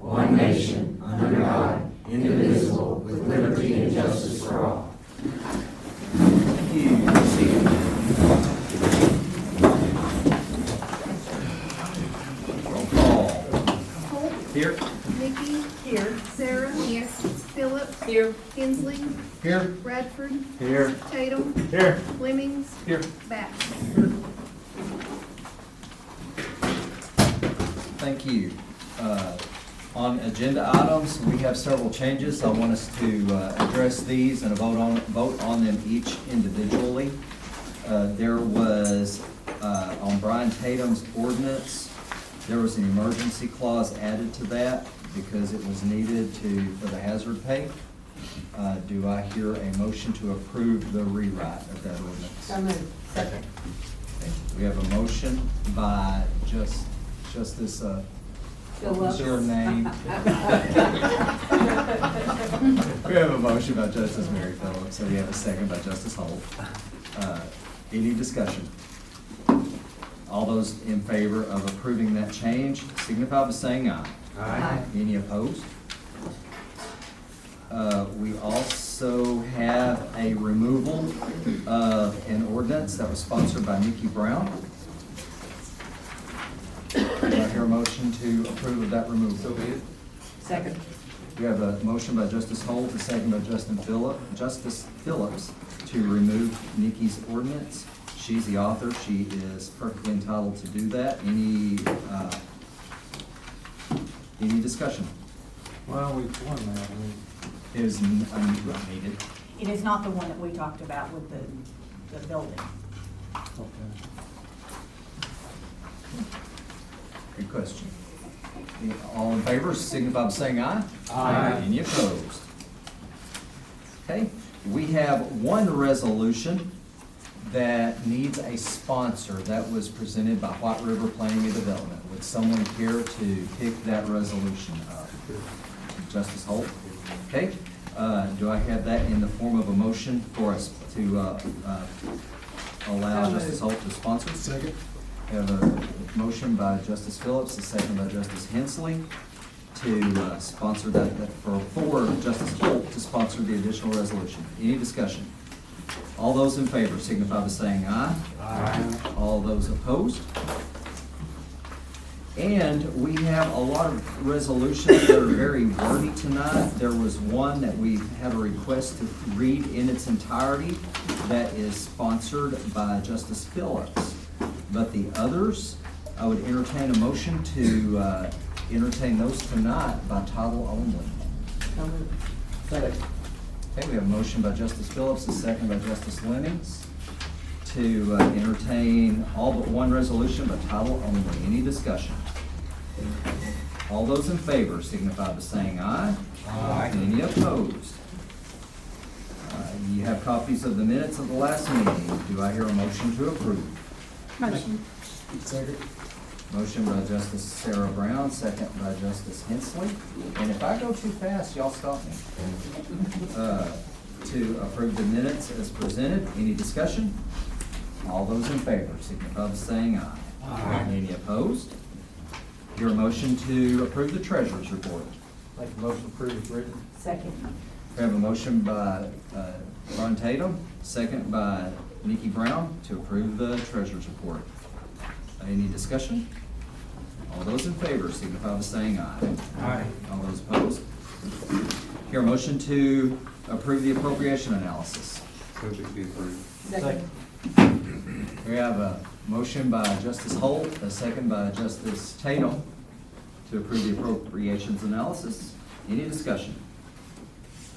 one nation, under God, indivisible, with liberty and justice for all. Thank you. Roll call. Holt, Here. Nikki. Here. Sarah. Here. Phillips. Here. Hensley. Here. Bradford. Here. Tatum. Here. Flemings. Here. Bax. Thank you. On agenda items, we have several changes. I want us to address these and vote on them each individually. There was, on Brian Tatum's ordinance, there was an emergency clause added to that because it was needed for the hazard pay. Do I hear a motion to approve the rewrite of that ordinance? So moved. Second. Okay. We have a motion by Justice, what's your name? We have a motion by Justice Mary Phillips, so we have a second by Justice Holt. Any discussion? All those in favor of approving that change signify by saying aye. Aye. Any opposed? We also have a removal of an ordinance that was sponsored by Nikki Brown. Do I hear a motion to approve of that removal? So be it. Second. We have a motion by Justice Holt, a second by Justice Phillips to remove Nikki's ordinance. She's the author. She is perfectly entitled to do that. Any discussion? Well, we've won that. It is needed. It is not the one that we talked about with the building. Okay. Good question. All in favor signify by saying aye. Aye. Any opposed? Okay, we have one resolution that needs a sponsor that was presented by White River Planning and Development. Would someone care to pick that resolution up? Justice Holt? Okay, do I have that in the form of a motion for us to allow So Justice moved. Holt to sponsor? Second. We have a motion by Justice Phillips, a second by Justice Hensley to sponsor for Justice Holt to sponsor the additional resolution. Any discussion? All those in favor signify by saying aye. Aye. All those opposed? And we have a lot of resolutions that are very wordy tonight. There was one that we have a request to read in its entirety that is sponsored by Justice Phillips. But the others, I would entertain a motion to entertain those tonight by title only. So moved. Second. Okay, we have a motion by Justice Phillips, a second by Justice Lemmings to entertain all but one resolution by title only. Any discussion? All those in favor signify by saying aye. Aye. Any opposed? You have copies of the minutes of the last meeting. Do I hear a motion to approve? Motion. Second. Motion by Justice Sarah Brown, second by Justice Hensley. And if I go too fast, y'all stop me. To approve the minutes as presented. Any discussion? All those in favor signify by saying aye. Aye. Any opposed? Your motion to approve the treasurer's report. Make a motion to approve as written. Second. We have a motion by Ron Tatum, second by Nikki Brown to approve the treasurer's report. Any discussion? All those in favor signify by saying aye. Aye. All those opposed? Hear a motion to approve the appropriation analysis. So to be approved. Second. We have a motion by Justice Holt, a second by Justice Tatum to approve the appropriations analysis. Any discussion?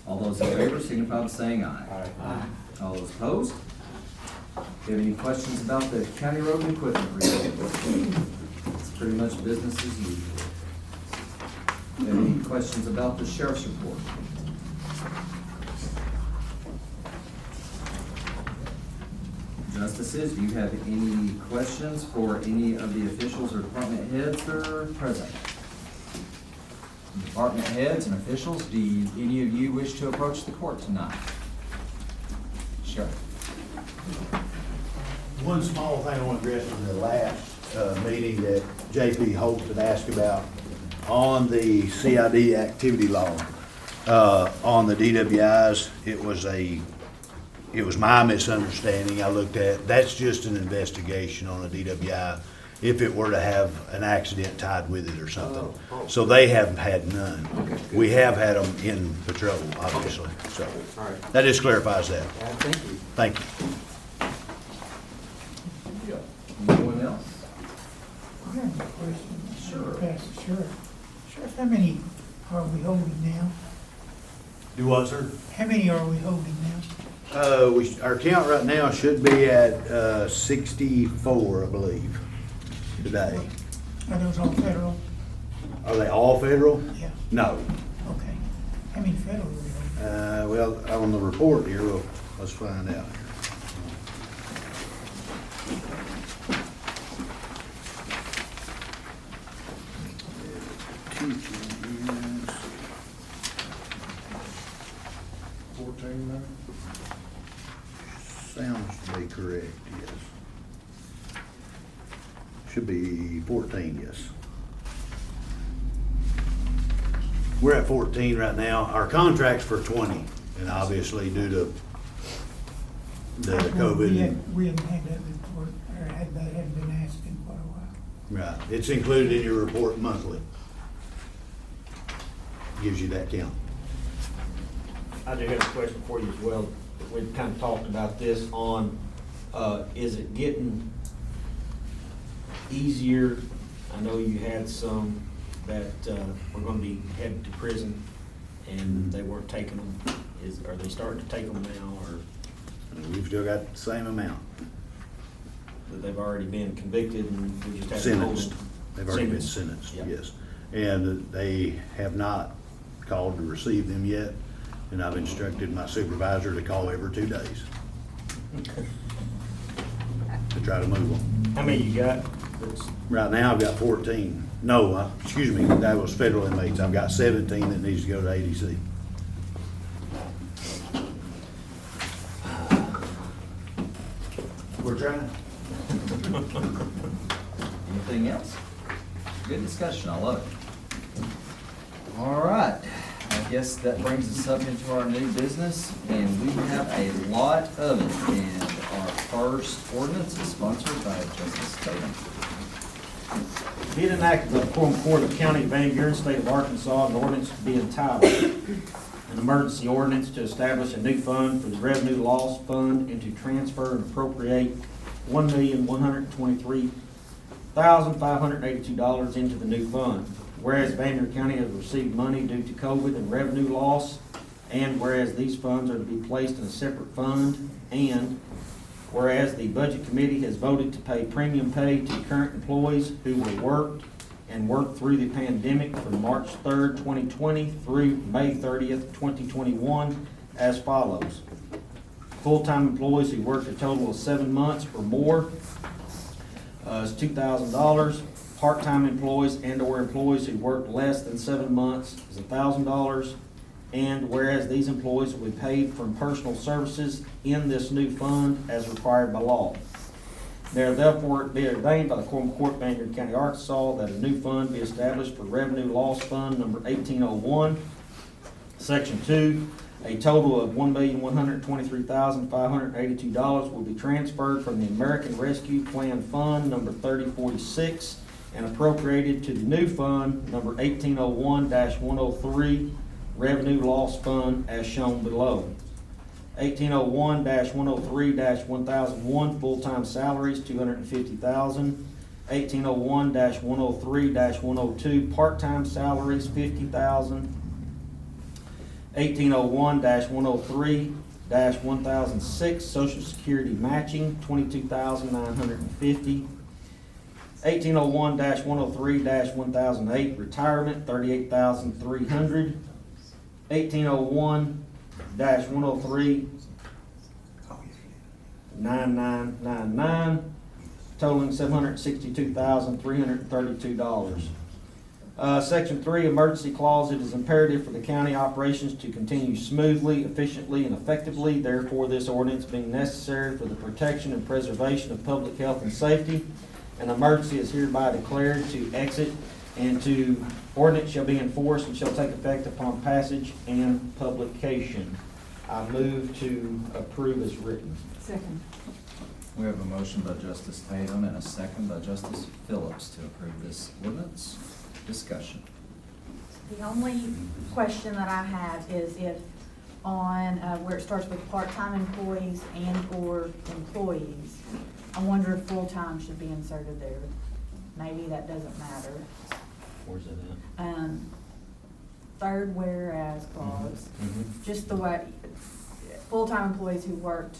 All those in favor signify by saying aye. Aye. All those opposed? Do you have any questions about the county road and equipment report? It's pretty much business as usual. Do you have any questions about the sheriff's report? Justices, do you have any questions for any of the officials or department heads that are present? Department heads and officials, do any of you wish to approach the court tonight? Sheriff. One small thing I want to address in the last meeting that J.P. Holt had asked about. On the CID activity log, on the DWIs, it was my misunderstanding. I looked at, that's just an investigation on a DWI if it were to have an accident tied with it or something. So they haven't had none. Okay, good. We have had them in patrol, obviously, so All right. that just clarifies that. Thank you. Thank you. Anyone else? I have a question. Sure. Ask the sheriff. Sheriff, how many are we holding now? Do what, sir? How many are we holding now? Our count right now should be at 64, I believe, today. Are those all federal? Are they all federal? Yeah, No. okay. How many federal are we holding? Well, on the report here, let's find out. Teaching is 14 now? sounds to be correct, yes. Should be 14, yes. We're at 14 right now. Our contract's for 20, and obviously due to the COVID. We haven't had that report, or hadn't been asked in quite a while. Right, it's included in your report monthly. Gives you that count. I do have a question for you as well. We've kind of talked about this on, is it getting easier? I know you had some that were gonna be headed to prison and they weren't taking them. Are they starting to take them now, or And we've still got the same amount. that they've already been convicted and we just have to hold Sentenced. them? They've already been sentenced, Yeah. yes. And they have not called to receive them yet, and I've instructed my supervisor to call every 2 days to try to move them. How many you got? That's- Right now, I've got 14. No, excuse me, that was federal inmates. I've got 17 that needs to go to ADC. We're trying. Anything else? Good discussion, I love it. All right, I guess that brings us up into our new business, and we have a lot of it. And our first ordinance is sponsored by Justice Tatum. Be it enacted by the Quorum Court of the County of Van Buren, State of Arkansas, an ordinance to be entitled, an emergency ordinance to establish a new fund for the revenue loss fund and to transfer and appropriate $1,123,582 into the new fund. Whereas Van Buren County has received money due to COVID and revenue loss, and whereas these funds are to be placed in a separate fund, and whereas the Budget Committee has voted to pay premium pay to current employees who were worked through the pandemic from March 3rd, 2020 through May 30th, 2021 as follows. Full-time employees who worked a total of 7 months or more is $2,000. Part-time employees and/or employees who worked less than 7 months is $1,000. And whereas these employees will be paid from personal services in this new fund as required by law. Now therefore be ordained by the Quorum Court, Van Buren County, Arkansas, that a new fund be established for Revenue Loss Fund number 1801, Section 2. A total of $1,123,582 will be transferred from the American Rescue Plan Fund number 3046 and appropriated to the new fund number 1801-103 Revenue Loss Fund as shown below. 1801-103-1001 full-time salaries, $250,000. 1801-103-102 part-time salaries, $50,000. 1801-103-1006 Social Security matching, $22,950. 1801-103-1008 retirement, $38,300. 1801-103-9999 totaling $762,332. Section 3, emergency clause. It is imperative for the county operations to continue smoothly, efficiently, and effectively. Therefore, this ordinance being necessary for the protection and preservation of public health and safety, an emergency is hereby declared to exit And to ordinance shall be enforced and shall take effect upon passage and publication. I move to approve as written. Second. We have a motion by Justice Tatum and a second by Justice Phillips to approve this ordinance. Discussion. The only question that I have is if on, where it starts with part-time employees and/or employees, I wonder if full-time should be inserted there. Maybe that doesn't matter. Where's that at? Third whereas clause, Mhm. just the way, full-time employees who worked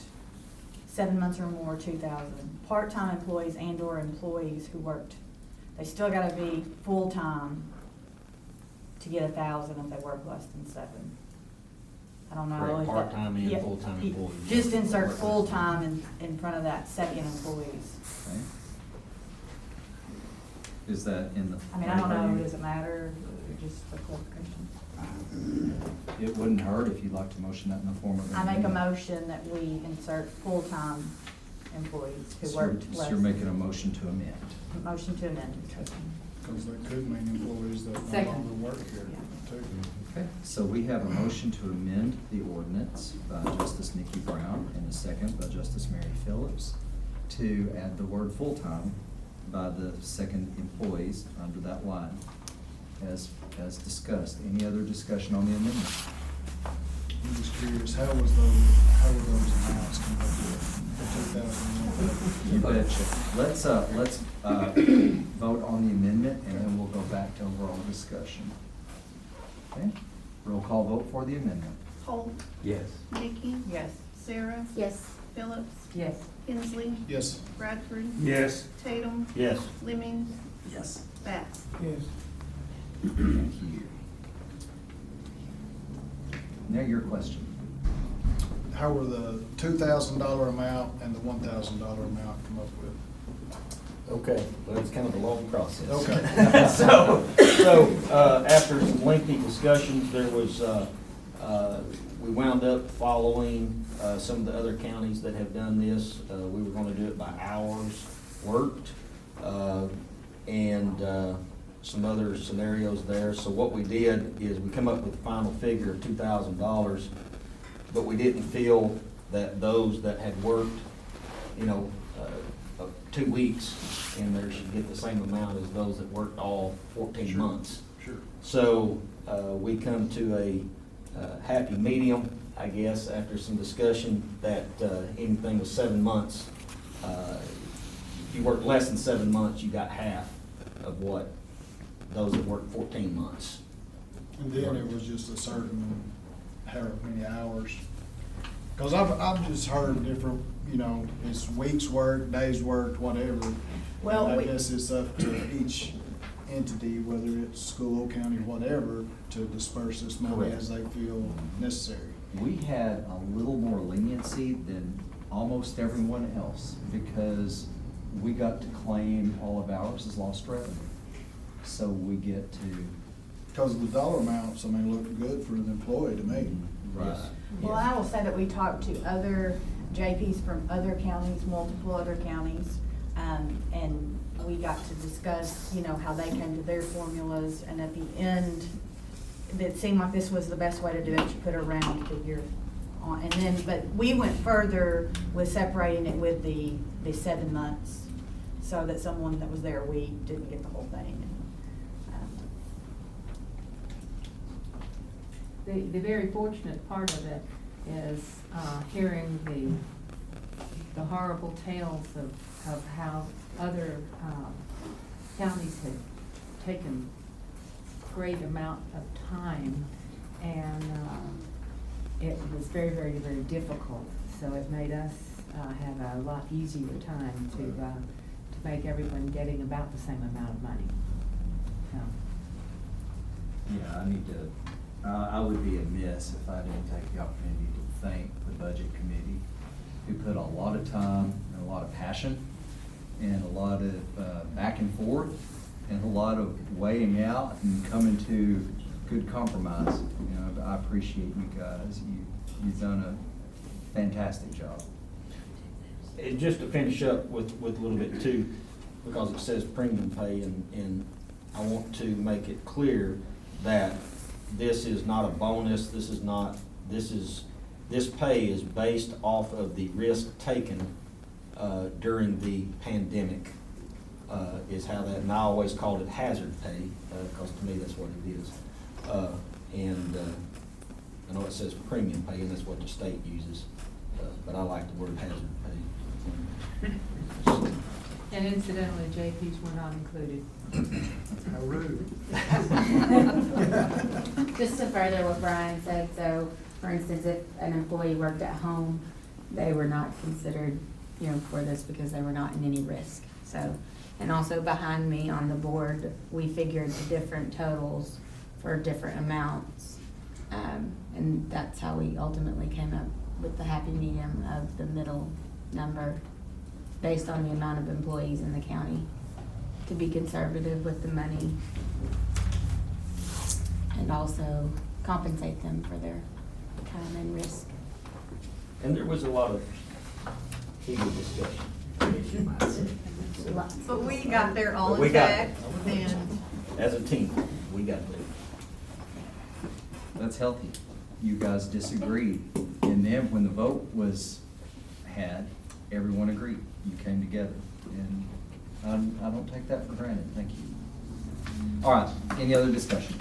7 months or more, 2,000. Part-time employees and/or employees who worked, they still gotta be full-time to get 1,000 if they work less than 7. I don't know. Correct, if that- part-time and yeah, full-time employees. Just insert full-time in front of that second employees. Okay. Is that in the? I mean, I don't know, does it matter, or just a clarification? It wouldn't hurt if you'd like to motion that in the form of. an I make a amendment. motion that we insert full-time employees who So worked you're- less. so you're making a motion to amend. Motion to amend. Because that could mean employees that no Second. longer work here, too. Okay, so we have a motion to amend the ordinance by Justice Nikki Brown and a second by Justice Mary Phillips to add the word full-time by the second employees under that line as discussed. Any other discussion on the amendment? I'm just curious, how were those amounts come up with the 2001? You betcha. Let's vote on the amendment and then we'll go back to overall discussion. Okay, roll call vote for the amendment. Holt, Yes. Nikki, Yes. Sarah, Yes. Phillips, Yes. Hensley, Yes. Bradford, Yes. Tatum, Yes. Lemming, Yes. Bass. Yes. Thank you. Now your question. How were the $2,000 amount and the $1,000 amount come up with? Okay, well, it's kind of a long process. Okay. So, after some lengthy discussions, there was, we wound up following, some of the other counties that have done this. We were gonna do it by hours worked, and, some other scenarios there. So what we did is we come up with a final figure of $2,000, but we didn't feel that those that had worked, 2 weeks in there should get the same amount as those that worked all 14 Sure. months. Sure. So, we come to a happy medium, I guess, after some discussion, that anything with 7 months, if you work less than 7 months, you got half of what those that work 14 months. And then it was just a certain, however many hours. Because I've just heard different, it's weeks worked, days worked, whatever. Well, And I we- guess it's up to each entity, whether it's school, county, whatever, to disperse this money Correct. as they feel necessary. We had a little more leniency than almost everyone else because we got to claim all of ours as lost revenue. So we get to. Because the dollar amounts, look good for an employee to me. Right. Well, I will say that we talked to other JPs from other counties, multiple other counties, and we got to discuss, how they came to their formulas, and at the end, it seemed like this was the best way to do it, to put a round figure on, and then, but we went further with separating it with the 7 months, so that someone that was there a week didn't get the whole thing. The very fortunate part of it is hearing the horrible tales of how other counties had taken great amount of time, and it was very, very, very difficult. So it made us have a lot easier time to make everyone getting about the same amount of money. So, Yeah, I need to, I would be amiss if I didn't take the opportunity to thank the budget committee, who put a lot of time and a lot of passion and a lot of back and forth and a lot of weighing out and coming to good compromise. I appreciate you guys. You've done a fantastic job. And just to finish up with a little bit too, because it says premium pay in I want to make it clear that this is not a bonus, this pay is based off of the risk taken during the pandemic, is how that, and I always called it hazard pay, because to me that's what it is. And I know it says premium pay, and that's what the state uses, but I like the word hazard pay. And incidentally, JPs were not included. How rude. Just to further what Brian said, so for instance, if an employee worked at home, they were not considered, for this because they were not in any risk. So, and also behind me on the board, we figured the different totals for different amounts. And that's how we ultimately came up with the happy medium of the middle number based on the amount of employees in the county, to be conservative with the money and also compensate them for their time and risk. And there was a lot of heated discussion. But we got there all But we intact, got it. and As a team, we got there. That's healthy. You guys disagreed, and then when the vote was had, everyone agreed. You came together, and I don't take that for granted. Thank you. All right, any other discussion?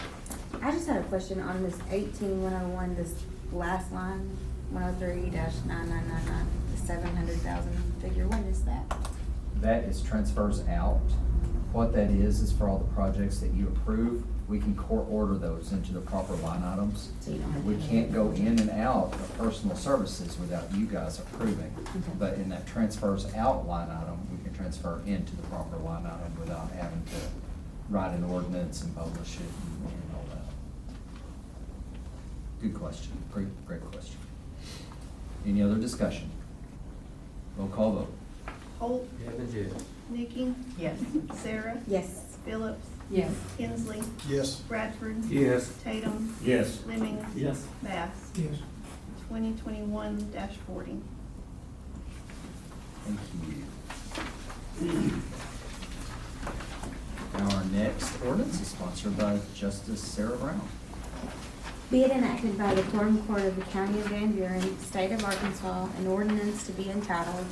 I just had a question on this 18101, this last line, 103-9999, the 700,000 figure. What is that? That is transfers out. What that is for all the projects that you approve, we can court order those into the proper line items. So you don't have to- We can't go in and out of personal services without you guys approving. Okay. But in that transfers out line item, we can transfer into the proper line item without having to write an ordinance and publish it and all that. Good question, great question. Any other discussion? Roll call vote. Holt. Nikki. Yes. Sarah. Yes. Phillips. Yes. Hensley. Yes. Bradford. Yes. Tatum. Yes. Lemming. Yes. Bass. Yes. 2021-40. Thank you. Now our next ordinance is sponsored by Justice Sarah Brown. Be it enacted by the Quorum Court of the County of Van Buren, State of Arkansas, an ordinance to be entitled,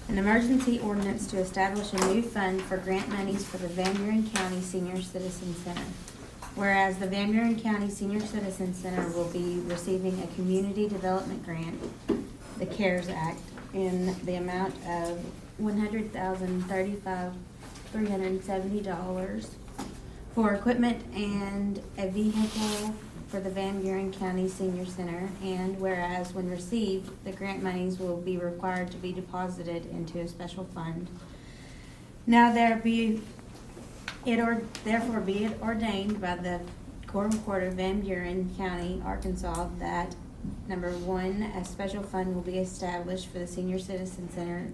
an emergency ordinance to establish a new fund for grant monies for the Van Buren County Senior Citizen Center. Whereas the Van Buren County Senior Citizen Center will be receiving a community development grant, the CARES Act, in the amount of $100,035,370 for equipment and a vehicle for the Van Buren County Senior Center, and whereas when received, the grant monies will be required to be deposited into a special fund. Now therefore be it ordained by the Quorum Court of Van Buren County, Arkansas, that number one, a special fund will be established for the Senior Citizen Center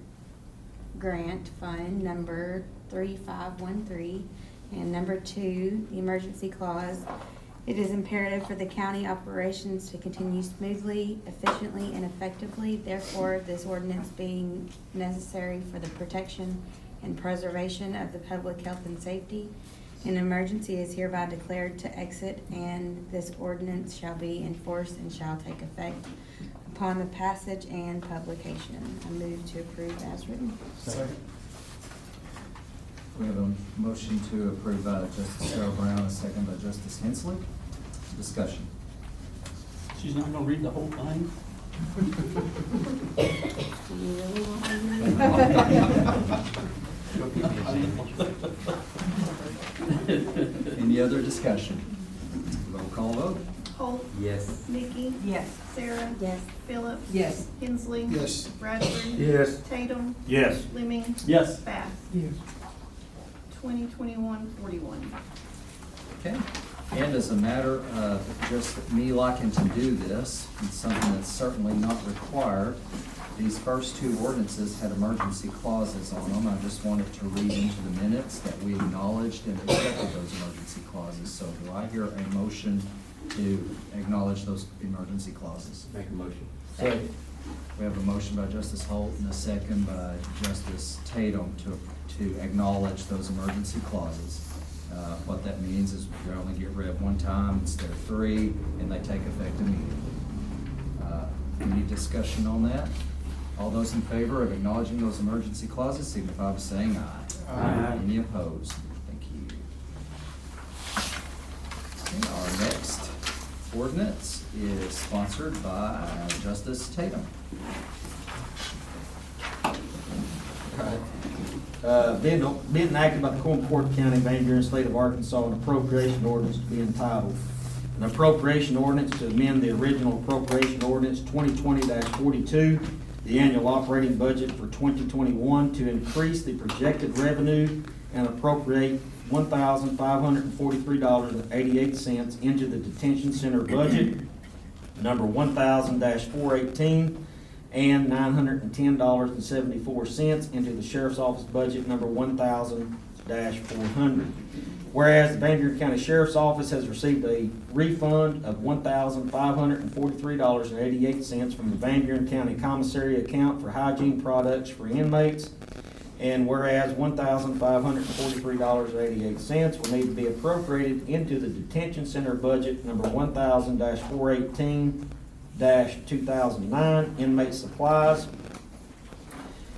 Grant Fund number 3513, and number two, the emergency clause. It is imperative for the county operations to continue smoothly, efficiently, and effectively. Therefore, this ordinance being necessary for the protection and preservation of the public health and safety, an emergency is hereby declared to exit, and this ordinance shall be enforced and shall take effect upon the passage and publication. I move to approve as written. Second. We have a motion to approve by Justice Sarah Brown, a second by Justice Hensley. Discussion. She's not gonna read the whole thing? Do you really want me to? Any other discussion? Roll call vote. Holt. Yes. Nikki. Yes. Sarah. Yes. Phillips. Yes. Hensley. Yes. Bradford. Yes. Tatum. Yes. Lemming. Yes. Bass. Yes. 2021-41. Okay. And as a matter of just me liking to do this, and something that's certainly not required, these first two ordinances had emergency clauses on them. I just wanted to read into the minutes that we acknowledged and accepted those emergency clauses. So do I hear a motion to acknowledge those emergency clauses? Make a motion. Second. We have a motion by Justice Holt and a second by Justice Tatum to acknowledge those emergency clauses. What that means is you only get read one time instead of three, and they take effect immediately. Any discussion on that? All those in favor of acknowledging those emergency clauses signify by saying aye. Aye. Any opposed? Thank you. Okay, our next ordinance is sponsored by Justice Tatum. Being enacted by the Quorum County, Van Buren, State of Arkansas, an appropriation ordinance to be entitled, an appropriation ordinance to amend the original appropriation ordinance 2020-42, the annual operating budget for 2021 to increase the projected revenue and appropriate $1,543.88 into the detention center budget, number 1000-418, and $910.74 into the sheriff's office budget, number 1000-400. Whereas the Van Buren County Sheriff's Office has received a refund of $1,543.88 from the Van Buren County Commissary account for hygiene products for inmates. And whereas $1,543.88 will need to be appropriated into the detention center budget, number 1000-418-2009, inmate supplies.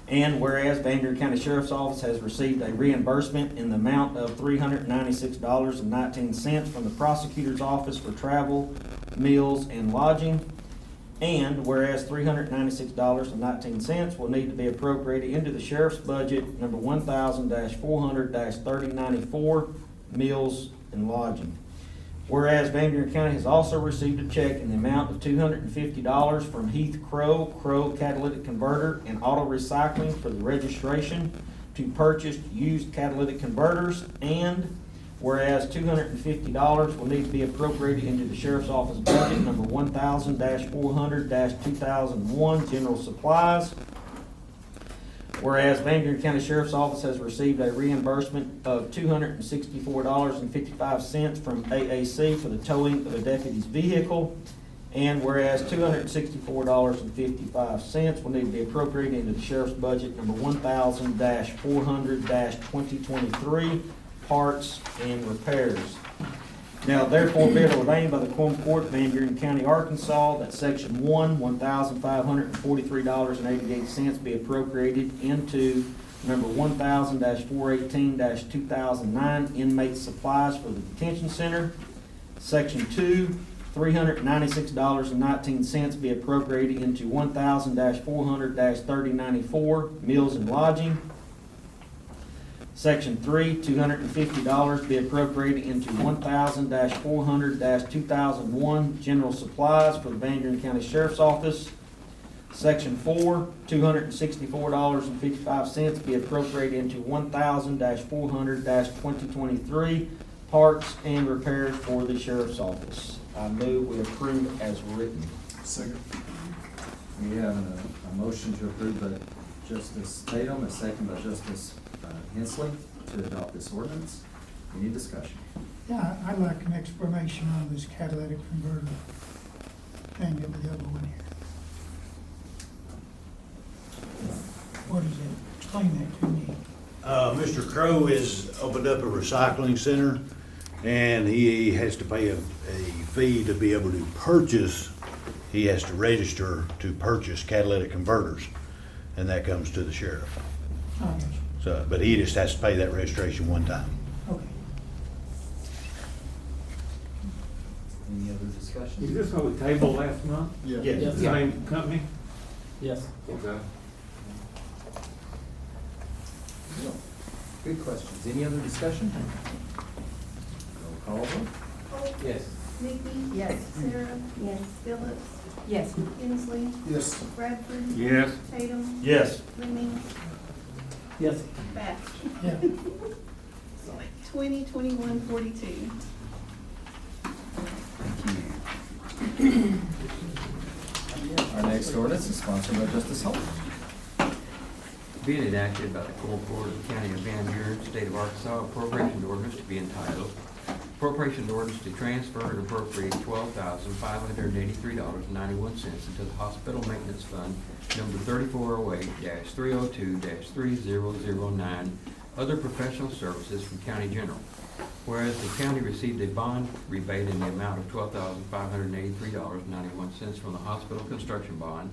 And whereas Van Buren County Sheriff's Office has received a reimbursement in the amount of $396.19 from the prosecutor's office for travel, meals, and lodging. And whereas $396.19 will need to be appropriated into the sheriff's budget, number 1000-400-3094, meals and lodging. Whereas Van Buren County has also received a check in the amount of $250 from Heath Crow Catalytic Converter and Auto Recycling for the registration to purchase used catalytic converters. And whereas $250 will need to be appropriated into the sheriff's office budget, number 1000-400-2001, general supplies. Whereas Van Buren County Sheriff's Office has received a reimbursement of $264.55 from AAC for the towing of a deputy's vehicle. And whereas $264.55 will need to be appropriated into the sheriff's budget, number 1000-400-2023, parts and repairs. Now therefore be it ordained by the Quorum Court, Van Buren County, Arkansas, that section 1, $1,543.88 be appropriated into number 1000-418-2009, inmate supplies for the detention center. Section 2, $396.19 be appropriated into 1000-400-3094, meals and lodging. Section 3, $250 be appropriated into 1000-400-2001, general supplies for the Van Buren County Sheriff's Office. Section 4, $264.55 be appropriated into 1000-400-2023, parts and repairs for the Sheriff's Office. I move we approve as written. Second. We have a motion to approve by Justice Tatum, a second by Justice Hensley to adopt this ordinance. Any discussion? Yeah, I'd like an explanation on this catalytic converter thing that we got going here. What is it? Explain that to me. Mr. Crow has opened up a recycling center, and he has to pay a fee to be able to purchase. He has to register to purchase catalytic converters, and that comes to the sheriff. Oh, yes. So, but he just has to pay that registration one time. Okay. Any other discussion? Is this what we tabled last month? Yeah. Yes. Same company? Yes. Okay. Good questions. Any other discussion? Roll call vote. Holt, Yes. Nikki, Yes. Sarah, Yes. Phillips, Yes. Hensley, Yes. Bradford, Yes. Tatum, Yes. Fleming, Yes. Bath. Yeah. 2021-42. Thank you. Our next ordinance is sponsored by Justice Holt. Being enacted by the Quorum Court of the County of Van Buren, State of Arkansas, appropriation ordinance to be entitled, appropriation ordinance to transfer and appropriate $12,583.91 into the Hospital Maintenance Fund, number 3408-302-3009, other professional services from County General. whereas the county received a bond rebate in the amount of $12,583.91 from the hospital construction bond,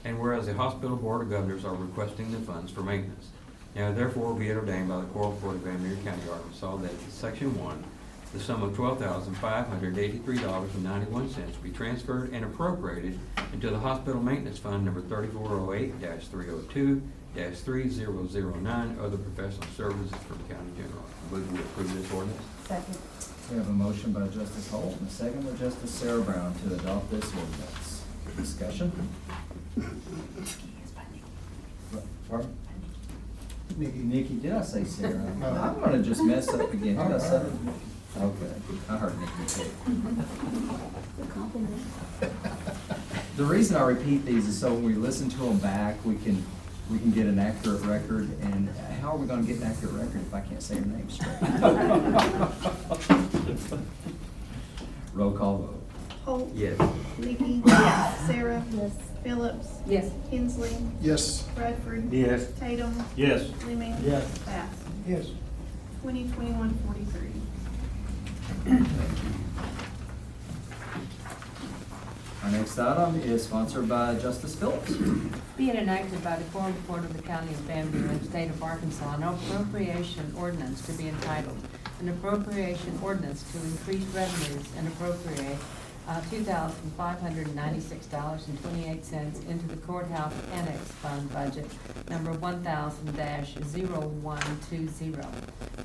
and whereas the hospital board of governors are requesting the funds for maintenance. Now therefore be it ordained by the Quorum Court of Van Buren County, Arkansas, that Section 1, the sum of $12,583.91 be transferred and appropriated into the hospital maintenance fund number 3408-302-3009, other professional services from county general. I move we approve this ordinance. Second. We have a motion by Justice Holt and a second by Justice Sarah Brown to adopt this ordinance. Discussion? Pardon? Nikki, did I say Sarah? I'm gonna just mess up again. Did I say? Okay, I heard Nikki too. The reason I repeat these is so when we listen to them back, we can get an accurate record. And how are we gonna get an accurate record if I can't say your name straight? Roll call vote. Holt. Yes. Nikki. Yes. Sarah. Yes. Phillips. Yes. Hensley. Yes. Bradford. Yes. Tatum. Yes. Fleming. Yes. Bass. Yes. 2021-43. Our next item is sponsored by Justice Phillips. Be it enacted by the Quorum Court of the County of Van Buren, State of Arkansas, an appropriation ordinance to be entitled, an appropriation ordinance to increase revenues and appropriate $2,596.28 into the courthouse annex fund budget number 1000-0120.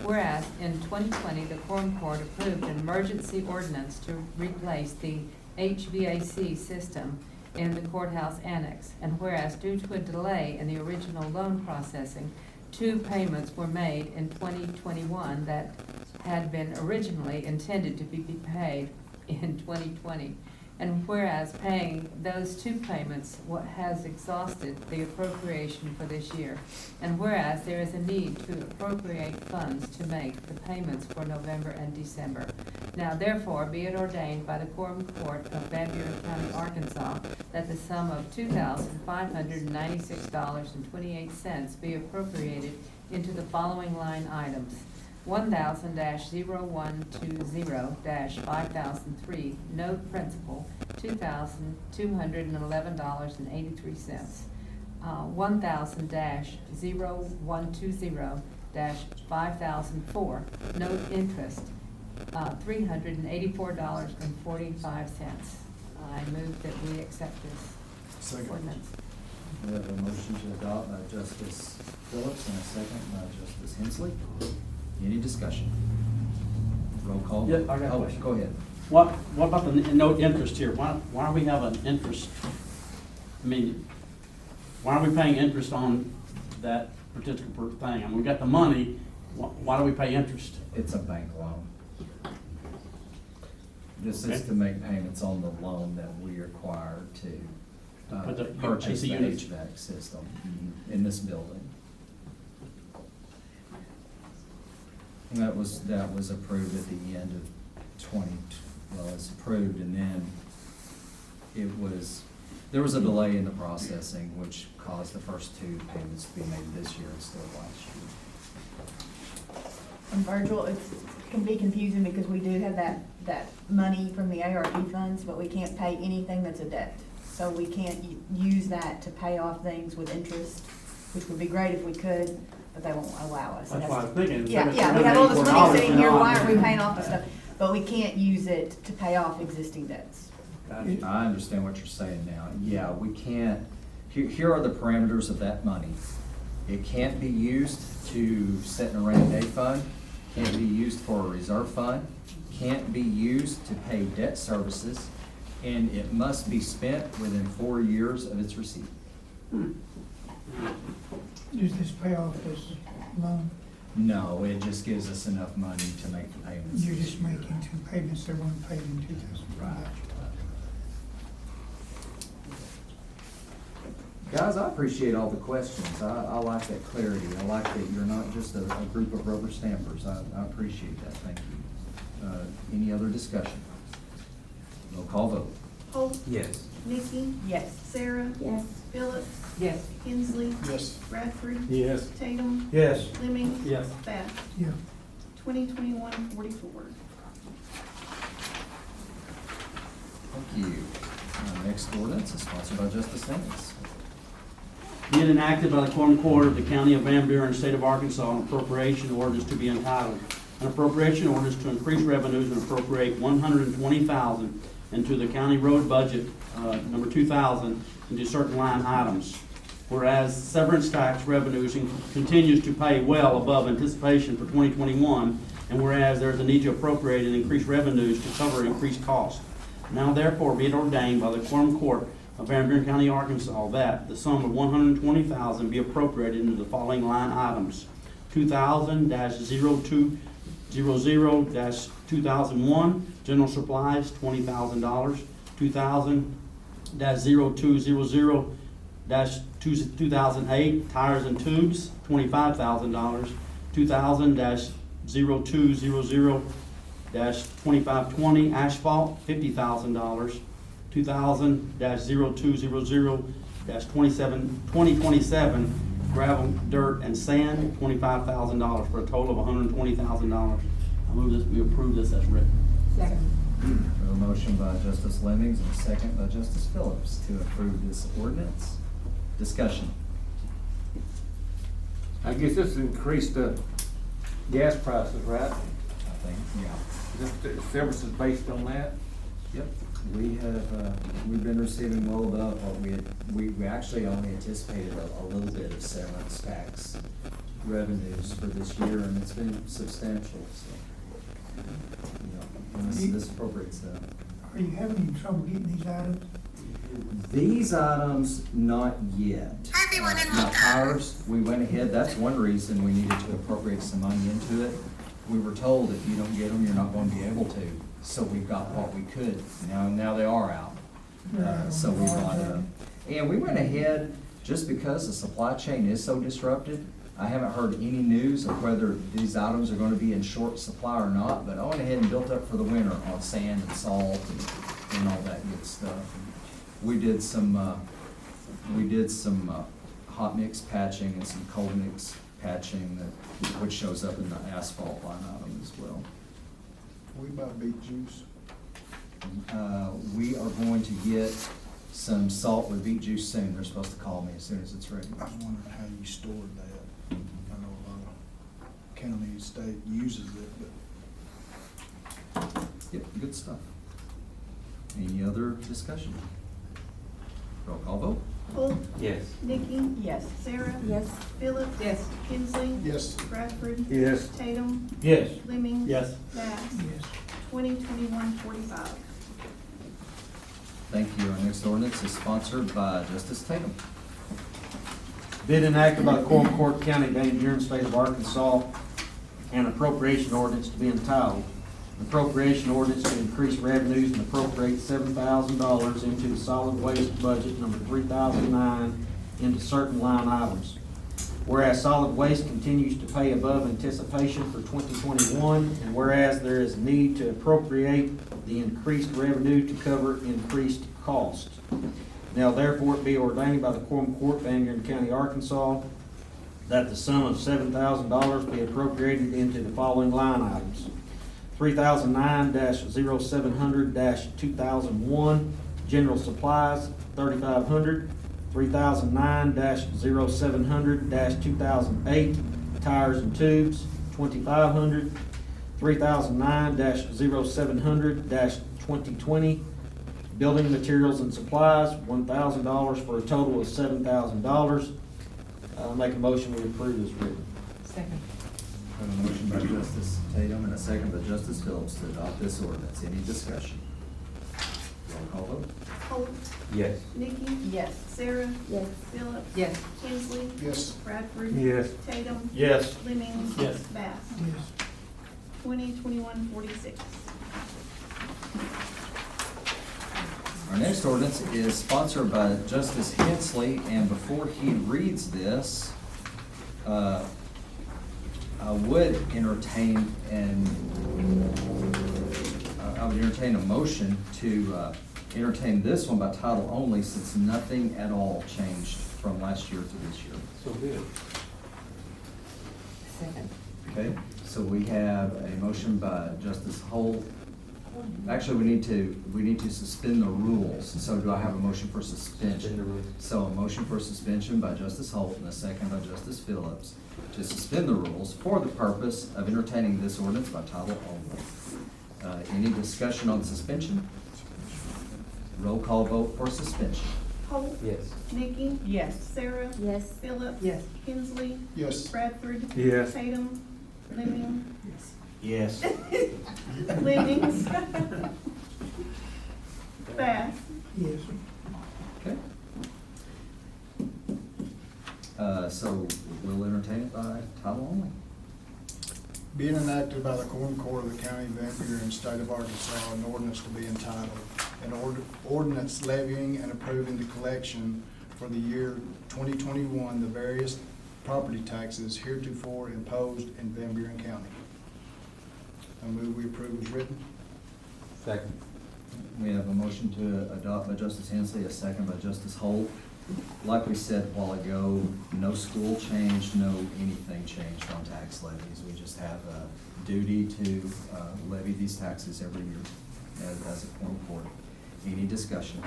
Whereas in 2020, the Quorum Court approved an emergency ordinance to replace the HVAC system in the courthouse annex, and whereas due to a delay in the original loan processing, 2 payments were made in 2021 that had been originally intended to be paid in 2020. And whereas paying those 2 payments has exhausted the appropriation for this year. And whereas there is a need to appropriate funds to make the payments for November and December. Now therefore be it ordained by the Quorum Court of Van Buren County, Arkansas, that the sum of $2,596.28 be appropriated into the following line items. 1000-0120-5003, note principal, $2,211.83. 1000-0120-5004, note interest, $384.45. I move that we accept this Second. ordinance. We have a motion to adopt by Justice Phillips and a second by Justice Hensley. Any discussion? Roll call. Yeah, I got a Oh, question. Go ahead. What about the no interest here? Why do we have an interest? I mean, why are we paying interest on that particular thing? I mean, we got the money, why do we pay interest? It's a bank loan. This is Okay. to make payments on the loan that we are required to Put the purchase AC the units. HVAC system in this building. And that was approved at the end of it's approved, and then there was a delay in the processing, which caused the first 2 payments to be made this year instead of last year. And Virgil, it can be confusing because we do have that money from the ARP funds, but we can't pay anything that's a debt. So we can't use that to pay off things with interest, which would be great if we could, but they won't allow us. That's what I was thinking. Yeah, we have all this money sitting here, why aren't we paying off the stuff? But we can't use it to pay off existing debts. Gotcha. I understand what you're saying now. Yeah, we can't, here are the parameters of that money. It can't be used to set in a rainy day fund, can't be used for a reserve fund, can't be used to pay debt services, and it must be spent within 4 years of its receipt. Does this pay off this loan? No, it just gives us enough money to make the payments. You're just making 2 payments that weren't paid in 2005. Guys, I appreciate all the questions. I like that clarity. I like that you're not just a group of rubber stampers. I appreciate that. Thank you. Any other discussion? Roll call vote. Holt. Yes. Nikki. Yes. Sarah. Yes. Phillips. Yes. Hensley. Yes. Bradford. Yes. Tatum. Yes. Fleming. Yes. Bass. Yeah. 2021-44. Thank you. Next ordinance is sponsored by Justice Simmons. Be it enacted by the Quorum Court of the County of Van Buren, State of Arkansas, an appropriation ordinance to be entitled, an appropriation ordinance to increase revenues and appropriate $120,000 into the county road budget, number 2000, into certain line items. Whereas severance tax revenues continues to pay well above anticipation for 2021, and whereas there is a need to appropriate and increase revenues to cover increased costs. Now therefore be it ordained by the Quorum Court of Van Buren County, Arkansas, that the sum of $120,000 be appropriated into the following line items: 2000-0200-2001, general supplies, $20,000; 2000-0200-2008, tires and tubes, $25,000; 2000-0200-2520, asphalt, $50,000; 2000-0200-2027, gravel, dirt, and sand, $25,000, for a total of $120,000. I move this, we approve this as written. Second. We have a motion by Justice Lemmings and a second by Justice Phillips to approve this ordinance. Discussion. I guess this increased the gas prices, right? I think, yeah. This service is based on that? Yep, we have, we've been receiving well above what we actually only anticipated a little bit of severance tax revenues for this year, and it's been substantial, so. You know, and this appropriates that. Are you having any trouble getting these items? These items, not yet. Now, tires, we went ahead, that's one reason we needed to appropriate some money into it. We were told if you don't get them, you're not going to be able to. So we've got what we could. Now they are out. So we bought them. And we went ahead, just because the supply chain is so disrupted, I haven't heard any news of whether these items are going to be in short supply or not, but I went ahead and built up for the winter on sand and salt and all that good stuff. We did some hot mix patching and some cold mix patching which shows up in the asphalt line item as well. We buy beet juice. We are going to get some salt with beet juice soon. They're supposed to call me as soon as it's ready. I was wondering how you stored that. I know a lot of county, state uses it, but Yep, good stuff. Any other discussion? Roll call vote. Holt, Yes. Nikki, Yes. Sarah, Yes. Phillips, Yes. Kinsley, yes. Bradford, Yes. Tatum, Yes. Lemmings. Yes. Bass. Yes. 2021-45. Thank you. Our next ordinance is sponsored by Justice Tatum. Bid enacted by the Quorum Court, County of Van Buren, State of Arkansas, an appropriation ordinance to be entitled, an appropriation ordinance to increase revenues and appropriate $7,000 into the solid waste budget number 3009 into certain line items. Whereas solid waste continues to pay above anticipation for 2021, and whereas there is need to appropriate the increased revenue to cover increased costs. Now therefore it be ordained by the Quorum Court, Van Buren County, Arkansas, that the sum of $7,000 be appropriated into the following line items: 3009-0700-2001, general supplies, $3,500; 3009-0700-2008, tires and tubes, $2,500; 3009-0700-2020, building materials and supplies, $1,000, for a total of $7,000. I'll make a motion we approve this written. Second. I have a motion by Justice Tatum and a second by Justice Phillips to adopt this ordinance. Any discussion? Roll call vote. Holt, Yes. Nikki, Yes. Sarah, Yes. Phillips. Yes. Kinsley. Yes. Bradford. Yes. Tatum. Yes. Lemmings. Yes. Bass. Yes. 2021-46. Our next ordinance is sponsored by Justice Hensley, and before he reads this, I would entertain a motion to entertain this one by title only, since nothing at all changed from last year to this year. So good. Second. Okay, So we have a motion by Justice Holt. Actually, we need to suspend the rules. So do I have a motion for suspension? Suspend the rules. So a motion for suspension by Justice Holt and a second by Justice Phillips to suspend the rules for the purpose of entertaining this ordinance by title only. Any discussion on suspension? Roll call vote for suspension. Holt. Yes. Nikki. Yes. Sarah. Yes. Phillips. Yes. Kinsley. Yes. Bradford. Yes. Tatum. Lemming. Yes. Lemmings. Bass. Yes. Okay. So we'll entertain it by title only. Being enacted by the Quorum Court of the County of Van Buren, State of Arkansas, an ordinance to be entitled, an ordinance levying and approving the collection for the year 2021, the various property taxes heretofore imposed in Van Buren County. I move we approve as written. Second. We have a motion to adopt by Justice Hensley, a second by Justice Holt. Like we said a while ago, no school changed, no anything changed on tax levies. We just have a duty to levy these taxes every year as a quorum court. Any discussion?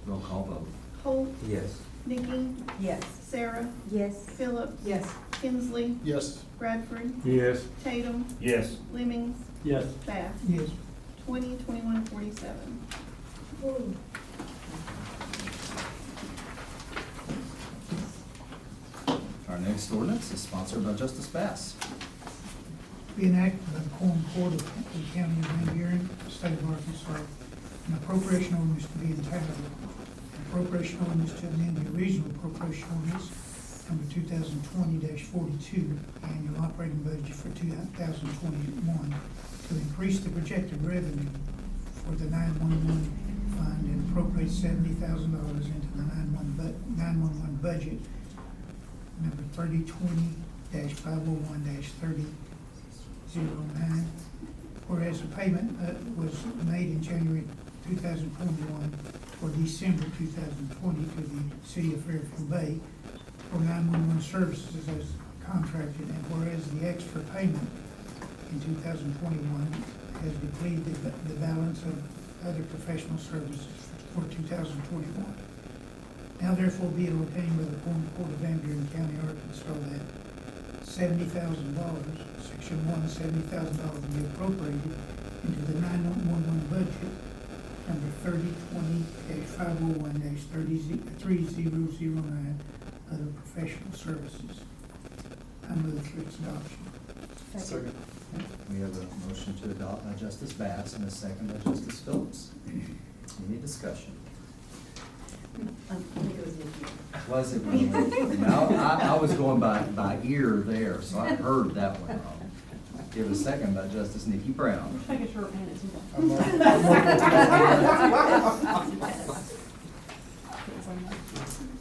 Roll call vote. Holt. Yes. Nikki. Yes. Sarah. Yes. Phillips. Yes. Kinsley. Yes. Bradford. Yes. Tatum. Yes. Lemmings. Yes. Bass. Yes. 2021-47. Our next ordinance is sponsored by Justice Bass. Be enacted by the Quorum Court of the County of Van Buren, State of Arkansas, an appropriation ordinance to be entitled, an appropriation ordinance to amend the original appropriation ordinance number 2020-42, annual operating budget for 2021, to increase the projected revenue for the 911 fund and appropriate $70,000 into the 911 budget number 3020-501-3009. Whereas the payment was made in January 2021 or December 2020 to the City of Fairfield Bay for 911 services as contracted, and whereas the extra payment in 2021 has depleted the balance of other professional services for 2021. Now therefore be it ordained by the Quorum Court of Van Buren County, Arkansas, that $70,000, Section 1, $70,000 be appropriated into the 911 budget number 3020-501-3009, other professional services. I move for its adoption. Second. We have a motion to adopt by Justice Bass and a second by Justice Phillips. Any discussion? I think it was Nikki. Was it really? No, I was going by ear there, so I heard that one wrong. Give a second by Justice Nikki Brown. Take a short minute. I'm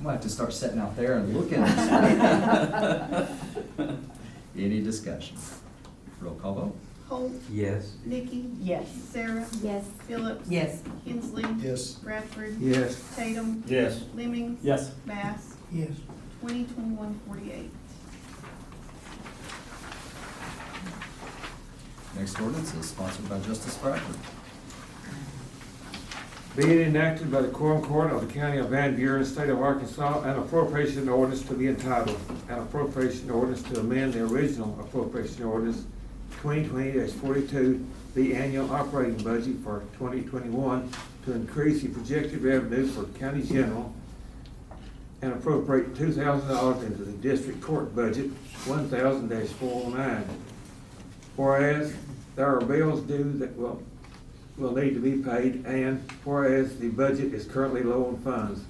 Might have to start sitting out there and looking. Any discussion? Roll call vote. Holt. Yes. Nikki. Yes. Sarah. Yes. Phillips. Yes. Kinsley. Yes. Bradford. Yes. Tatum. Yes. Lemmings. Yes. Bass. Yes. 2021-48. Next ordinance is sponsored by Justice Bradford. Be it enacted by the Quorum Court of the County of Van Buren, State of Arkansas, an appropriation ordinance to be entitled, an appropriation ordinance to amend the original appropriation ordinance 2020-42, the annual operating budget for 2021 to increase the projected revenue for county general and appropriate $2,000 into the district court budget 1000-409. Whereas there are bills due that will need to be paid, and whereas the budget is currently low on funds.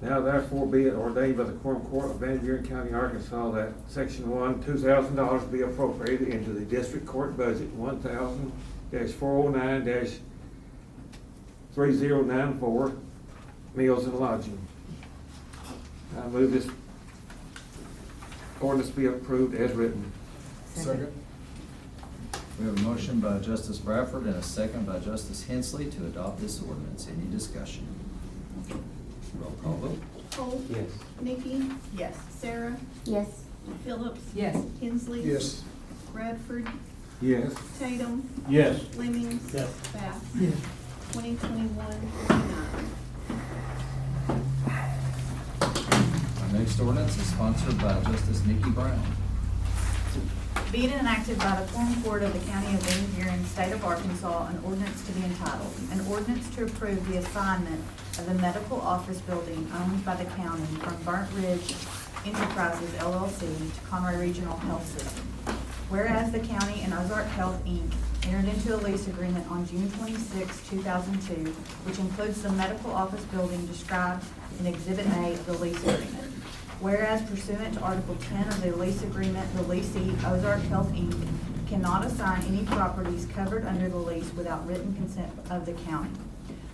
Now therefore be it ordained by the Quorum Court of Van Buren County, Arkansas, that Section 1, $2,000 be appropriated into the district court budget 1000-409-3094, meals and lodging. I move this ordinance be approved as written. Second. We have a motion by Justice Bradford and a second by Justice Hensley to adopt this ordinance. Any discussion? Roll call vote. Holt. Yes. Nikki. Yes. Sarah. Yes. Phillips. Yes. Hensley. Yes. Bradford. Yes. Tatum. Yes. Fleming. Yes. Bass. Yes. 2021-59. Our next ordinance is sponsored by Justice Nikki Brown. Be it enacted by the Quorum Court of the County of Van Buren, State of Arkansas, an ordinance to be entitled, an ordinance to approve the assignment of the medical office building owned by the county from Burnt Ridge Enterprises LLC to Conway Regional Health System. Whereas the county and Ozark Health, Inc. entered into a lease agreement on June 26, 2002, which includes the medical office building described in Exhibit A of the lease agreement. Whereas pursuant to Article 10 of the lease agreement, the leasee, Ozark Health, Inc., cannot assign any properties covered under the lease without written consent of the county.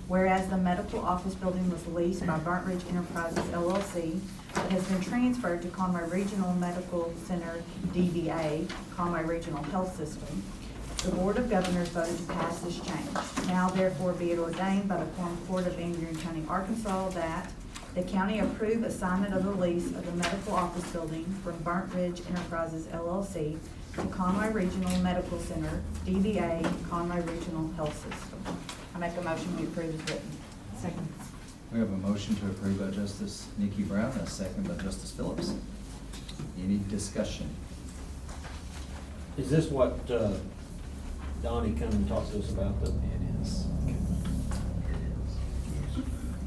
Whereas the medical office building was leased by Burnt Ridge Enterprises LLC, but has been transferred to Conway Regional Medical Center, DVA, Conway Regional Health System, the Board of Governors voted to pass this change. Now therefore be it ordained by the Quorum Court of Van Buren County, Arkansas, that the county approve assignment of the lease of the medical office building from Burnt Ridge Enterprises LLC to Conway Regional Medical Center, DVA, Conway Regional Health System. I make a motion we approve as written. Second. We have a motion to approve by Justice Nikki Brown, and a second by Justice Phillips. Any discussion? Is this what Donnie come and talked to us about? It is.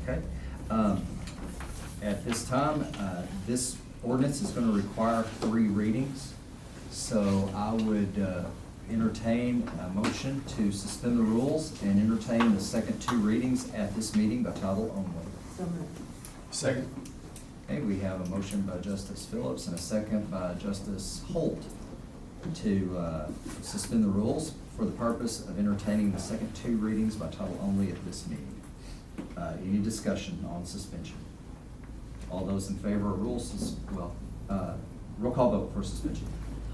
Okay. At this time, this ordinance is going to require 3 readings. So I would entertain a motion to suspend the rules and entertain the second 2 readings at this meeting by title only. So moved. Second. Okay, we have a motion by Justice Phillips and a second by Justice Holt to suspend the rules for the purpose of entertaining the second 2 readings by title only at this meeting. Any discussion on suspension? All those in favor of rules, roll call vote for suspension.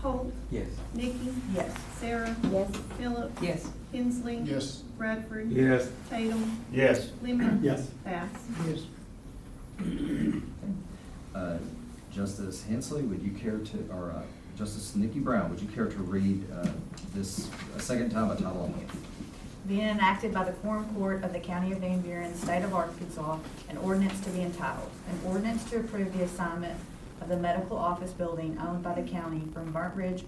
Holt. Yes. Nikki. Yes. Sarah. Yes. Phillips. Yes. Hensley. Yes. Bradford. Yes. Tatum. Yes. Fleming. Yes. Bass. Yes. Justice Hensley, would you care to, or Justice Nikki Brown, would you care to read this a second time by title only? Being enacted by the Quorum Court of the County of Van Buren, State of Arkansas, an ordinance to be entitled, an ordinance to approve the assignment of the medical office building owned by the county from Burnt Ridge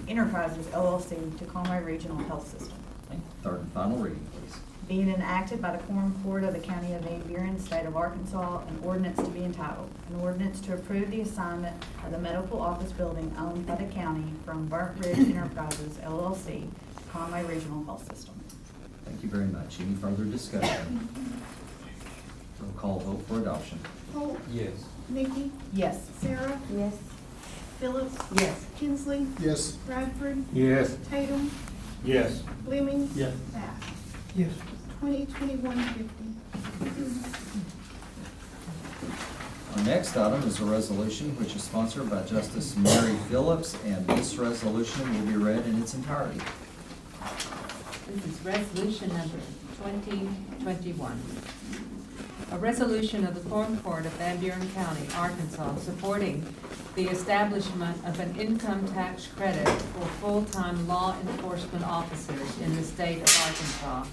Enterprises LLC to Conway Regional Health System. Okay, third and final reading, please. Being enacted by the Quorum Court of the County of Van Buren, State of Arkansas, an ordinance to be entitled, an ordinance to approve the assignment of the medical office building owned by the county from Burnt Ridge Enterprises LLC to Conway Regional Health System. Thank you very much. Any further discussion? Roll call vote for adoption. Holt. Yes. Nikki. Yes. Sarah. Yes. Phillips. Yes. Hensley. Yes. Bradford. Yes. Tatum. Yes. Fleming. Yes. Bass. Yes. 2021-50. Our next item is a resolution which is sponsored by Justice Mary Phillips, and this resolution will be read in its entirety. This is resolution number 2021. A resolution of the Quorum Court of Van Buren County, Arkansas, supporting the establishment of an income tax credit for full-time law enforcement officers in the state of Arkansas.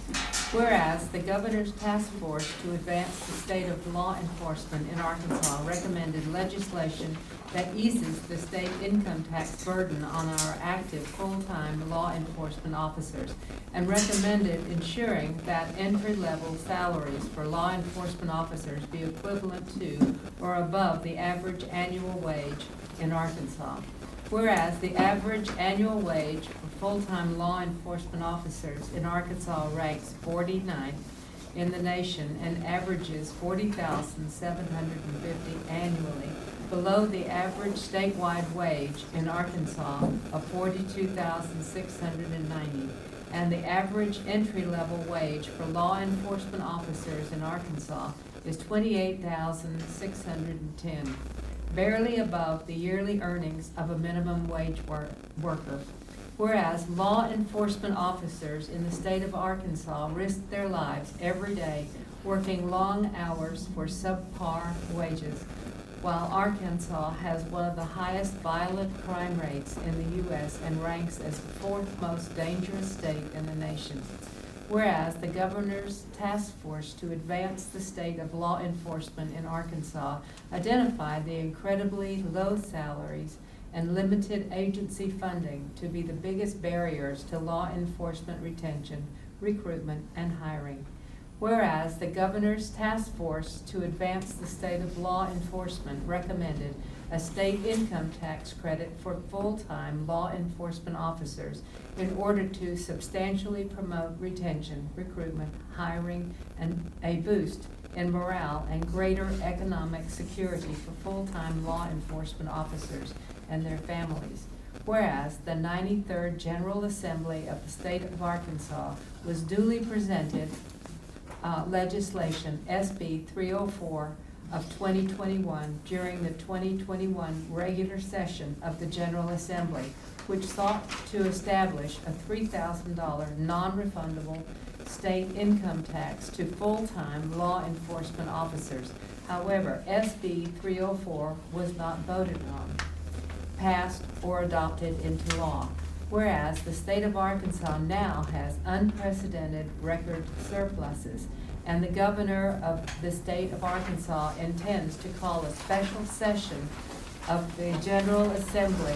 Whereas the Governor's Task Force to Advance the State of Law Enforcement in Arkansas recommended legislation that eases the state income tax burden on our active full-time law enforcement officers, and recommended ensuring that entry-level salaries for law enforcement officers be equivalent to or above the average annual wage in Arkansas. Whereas the average annual wage for full-time law enforcement officers in Arkansas ranks 49th in the nation and averages $40,750 annually, below the average statewide wage in Arkansas of $42,690, and the average entry-level wage for law enforcement officers in Arkansas is $28,610, barely above the yearly earnings of a minimum wage worker. Whereas law enforcement officers in the state of Arkansas risk their lives every day working long hours for subpar wages. While Arkansas has one of the highest violent crime rates in the U.S. and ranks as the fourth most dangerous state in the nation. Whereas the governor's task force to advance the state of law enforcement in Arkansas identified the incredibly low salaries and limited agency funding to be the biggest barriers to law enforcement retention, recruitment, and hiring. Whereas the governor's task force to advance the state of law enforcement recommended a state income tax credit for full-time law enforcement officers in order to substantially promote retention, recruitment, hiring, and a boost in morale and greater economic security for full-time law enforcement officers and their families. Whereas the 93rd General Assembly of the State of Arkansas was duly presented legislation SB 304 of 2021 during the 2021 regular session of the General Assembly, which sought to establish a $3,000 non-refundable state income tax to full-time law enforcement officers. However, SB 304 was not voted on, passed, or adopted into law. Whereas the state of Arkansas now has unprecedented record surpluses, and the governor of the state of Arkansas intends to call a special session of the General Assembly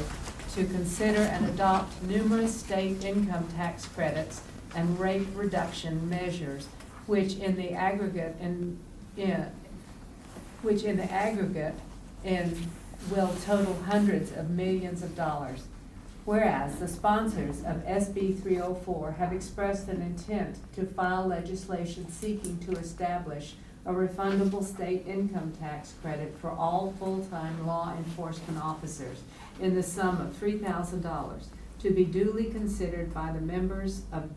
to consider and adopt numerous state income tax credits and rate reduction measures, which in the aggregate will total hundreds of millions of dollars. Whereas the sponsors of SB 304 have expressed an intent to file legislation seeking to establish a refundable state income tax credit for all full-time law enforcement officers in the sum of $3,000 to be duly considered by the members of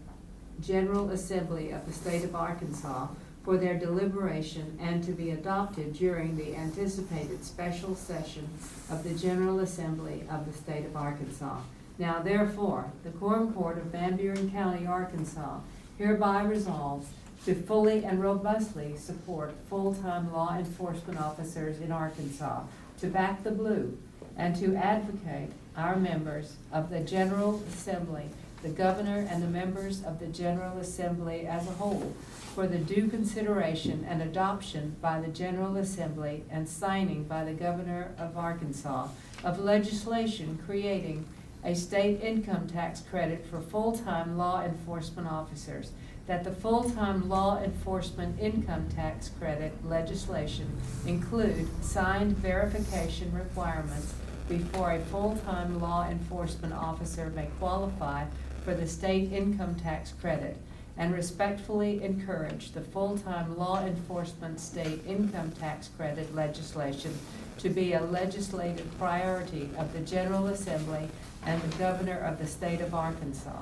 General Assembly of the State of Arkansas for their deliberation and to be adopted during the anticipated special session of the General Assembly of the State of Arkansas. Now therefore, the Quorum Court of Van Buren County, Arkansas hereby resolves to fully and robustly support full-time law enforcement officers in Arkansas, to back the blue, and to advocate our members of the General Assembly, the governor, and the members of the General Assembly as a whole for the due consideration and adoption by the General Assembly and signing by the governor of Arkansas of legislation creating a state income tax credit for full-time law enforcement officers, that the full-time law enforcement income tax credit legislation include signed verification requirements before a full-time law enforcement officer may qualify for the state income tax credit, and respectfully encourage the full-time law enforcement state income tax credit legislation to be a legislative priority of the General Assembly and the governor of the state of Arkansas.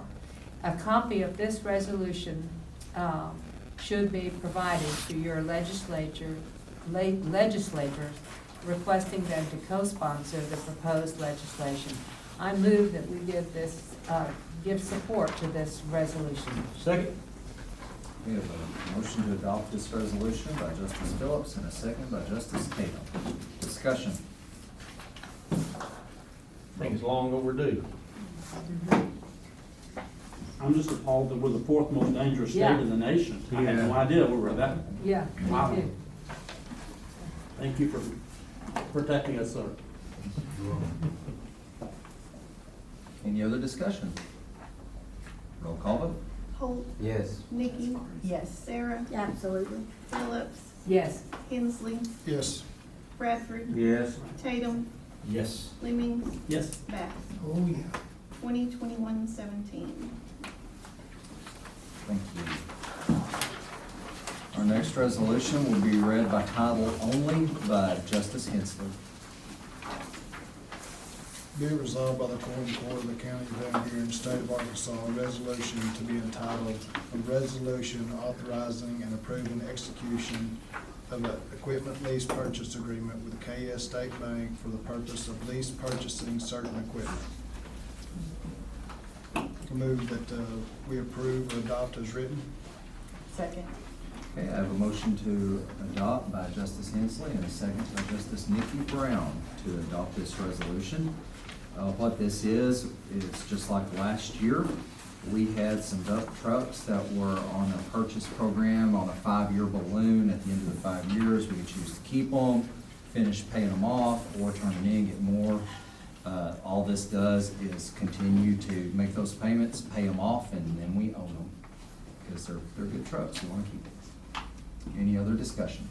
A copy of this resolution should be provided to your legislators requesting them to co-sponsor the proposed legislation. I move that we give support to this resolution. Second. We have a motion to adopt this resolution by Justice Phillips and a second by Justice Tatum. Discussion. I think it's long overdue. I'm just appalled that we're the fourth most dangerous state Yeah. in the nation. I had no idea we were that. Yeah, Wow. me too. Thank you for protecting us, sir. Any other discussion? Roll call vote. Holt, Yes. Nikki, Yes. Sarah, Absolutely. Phillips, Yes. Hensley, Yes. Bradford, Yes. Tatum, Yes. Lemming, Yes. Bath. Oh, yeah. 2021-17. Thank you. Our next resolution will be read by title only by Justice Hensley. Be it resolved by the Quorum Court of the County of Van Buren, State of Arkansas, a resolution to be entitled, a resolution authorizing and approving execution of an equipment lease purchase agreement with KS State Bank for the purpose of lease purchasing certain equipment. I move that we approve or adopt as written. Second. Okay, I have a motion to adopt by Justice Hensley and a second by Justice Nikki Brown to adopt this resolution. What this is, it's just like last year. We had some dump trucks that were on a purchase program on a 5-year balloon. At the end of the 5 years, we could choose to keep them, finish paying them off, or turn them in, get more. All this does is continue to make those payments, pay them off, and then we own them. Because they're good trucks, we want to keep them. Any other discussion?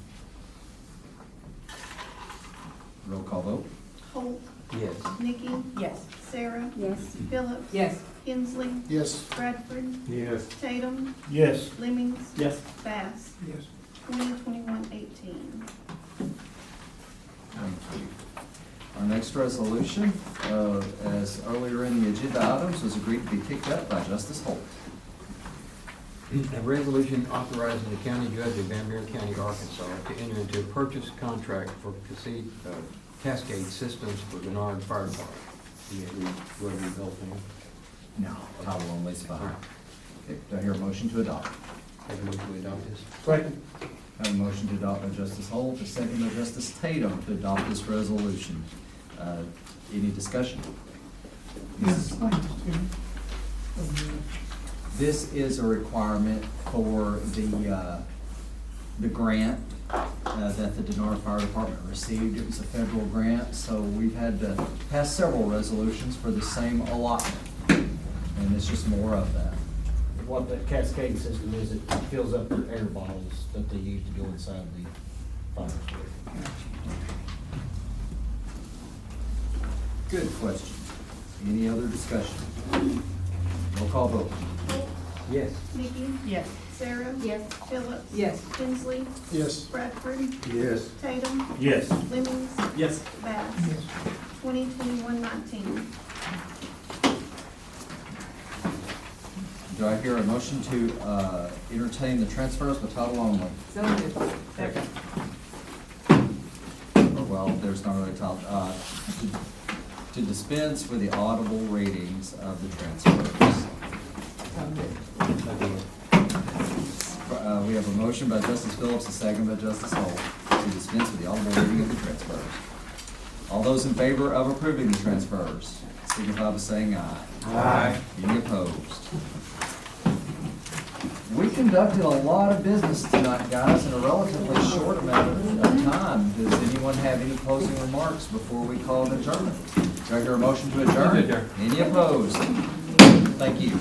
Roll call vote? Holt, Yes. Nikki, Yes. Sarah, Yes. Phillips. Yes. Hensley, Yes. Bradford, Yes. Tatum, Yes. Lemmings, Yes. Bass. Yes. 2021-18. Thank you. Our next resolution, as earlier in the agenda items, was agreed to be picked up by Justice Holt. A resolution authorizing the county judge of Van Buren County, Arkansas, to enter into a purchase contract for Cascade systems for Denard Fire Department. Do you want to read the whole thing? No. Title only is fine. Okay, do I hear a motion to adopt? Have a motion to adopt this? Second. I have a motion to adopt by Justice Holt, a second by Justice Tatum to adopt this resolution. Any discussion? Yes, thanks, Tim. This is a requirement for the grant that the Denard Fire Department received. It was a federal grant, so we've had to pass several resolutions for the same allotment. And it's just more of that. What that Cascade system is, it fills up their air bottles that they use to go inside the fire station. Good question. Any other discussion? Roll call vote. Holt, Yes. Nikki, Yes. Sarah. Yes. Phillips. Yes. Hensley, Yes. Bradford, Yes. Tatum, Yes. Lemmings, Yes. Bass. Yes. 2021-19. Do I hear a motion to entertain the transfers by title only? So moved. Second. Or, well, there's not really a title. To dispense with the audible readings of the transfers. So moved. We have a motion by Justice Phillips, a second by Justice Holt, to dispense with the audible reading of the transfers. All those in favor of approving the transfers, signify by saying aye. Aye. Any opposed? We conducted a lot of business tonight, guys, in a relatively short amount of time. Does anyone have any closing remarks before we call an adjournment? Do I hear a motion to adjourn? Adjourn. Any opposed? Thank you.